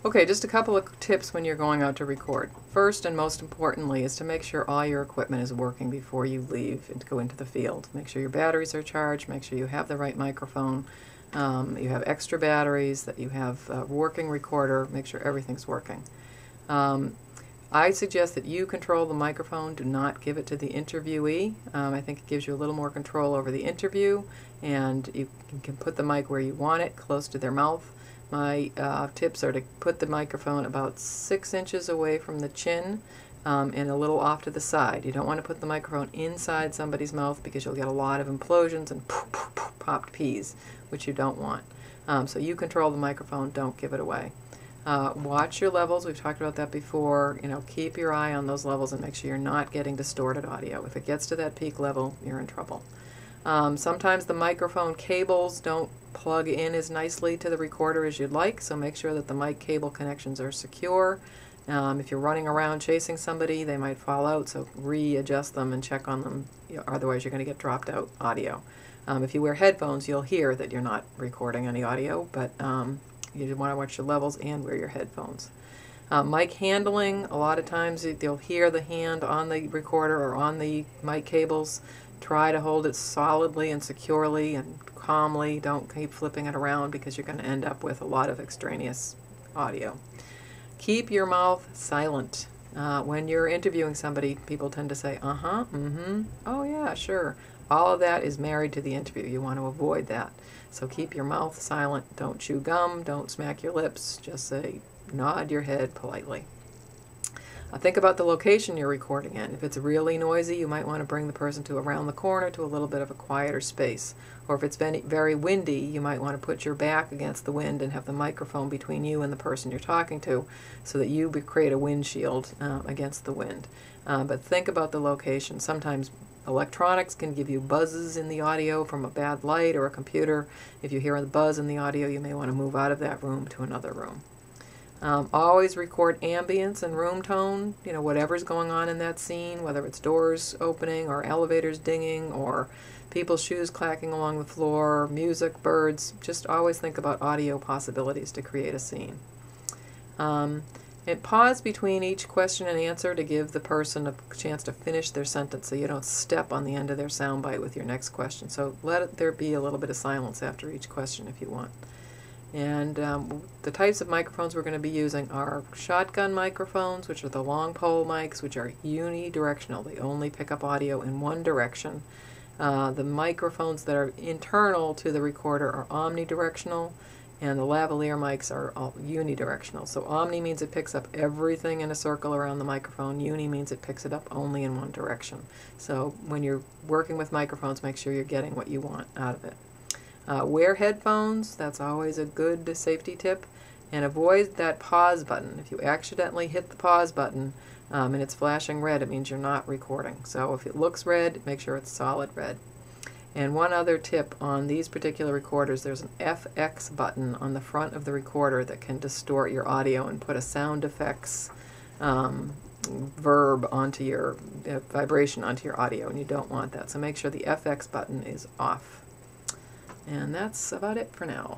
Okay, just a couple of tips when you're going out to record. First and most importantly is to make sure all your equipment is working before you leave and go into the field. Make sure your batteries are charged, make sure you have the right microphone, you have extra batteries, that you have a working recorder, make sure everything's working. I suggest that you control the microphone, do not give it to the interviewee. I think it gives you a little more control over the interview, and you can put the mic where you want it, close to their mouth. My tips are to put the microphone about 6 inches away from the chin and a little off to the side. You don't want to put the microphone inside somebody's mouth because you'll get a lot of implosions and popped peas, which you don't want. So you control the microphone, don't give it away. Watch your levels, we've talked about that before. You know, keep your eye on those levels and make sure you're not getting distorted audio. If it gets to that peak level, you're in trouble. Sometimes the microphone cables don't plug in as nicely to the recorder as you'd like, so make sure that the mic cable connections are secure. If you're running around chasing somebody, they might fall out, so readjust them and check on them, otherwise you're going to get dropped out audio. If you wear headphones, you'll hear that you're not recording any audio, but you want to watch your levels and wear your headphones. Mic handling, a lot of times you'll hear the hand on the recorder or on the mic cables. Try to hold it solidly and securely and calmly. Don't keep flipping it around because you're going to end up with a lot of extraneous audio. Keep your mouth silent. When you're interviewing somebody, people tend to say, uh-huh, mm-hmm, oh yeah, sure. All of that is married to the interview. You want to avoid that. So keep your mouth silent. Don't chew gum. Don't smack your lips. Just say, nod your head politely. Think about the location you're recording in. If it's really noisy, you might want to bring the person to around the corner to a little bit of a quieter space. Or if it's very windy, you might want to put your back against the wind and have the microphone between you and the person you're talking to so that you create a windshield against the wind. But think about the location. Sometimes electronics can give you buzzes in the audio from a bad light or a computer. If you hear a buzz in the audio, you may want to move out of that room to another room. Always record ambience and room tone, whatever's going on in that scene, whether it's doors opening or elevators dinging or people's shoes clacking along the floor, music, birds. Just always think about audio possibilities to create a scene. And pause between each question and answer to give the person a chance to finish their sentence so you don't step on the end of their soundbite with your next question. So there be a little bit of silence after each question if you want. And the types of microphones we're going to be using are shotgun microphones, which are the long pole mics, which are unidirectional. They only pick up audio in one direction. The microphones that are internal to the recorder are omnidirectional, and the lavalier mics are all unidirectional. So omni means it picks up everything in a circle around the microphone. Uni means it picks it up only in one direction. So when you're working with microphones, make sure you're getting what you want out of it. Wear headphones, that's always a good safety tip, and avoid that pause button. If you accidentally hit the pause button and it's flashing red, it means you're not recording. So if it looks red, make sure it's solid red. And one other tip on these particular recorders, there's an FX button on the front of the recorder that can distort your audio and put a sound effects verb onto your vibration onto your audio, and you don't want that. So make sure the FX button is off. And that's about it for now.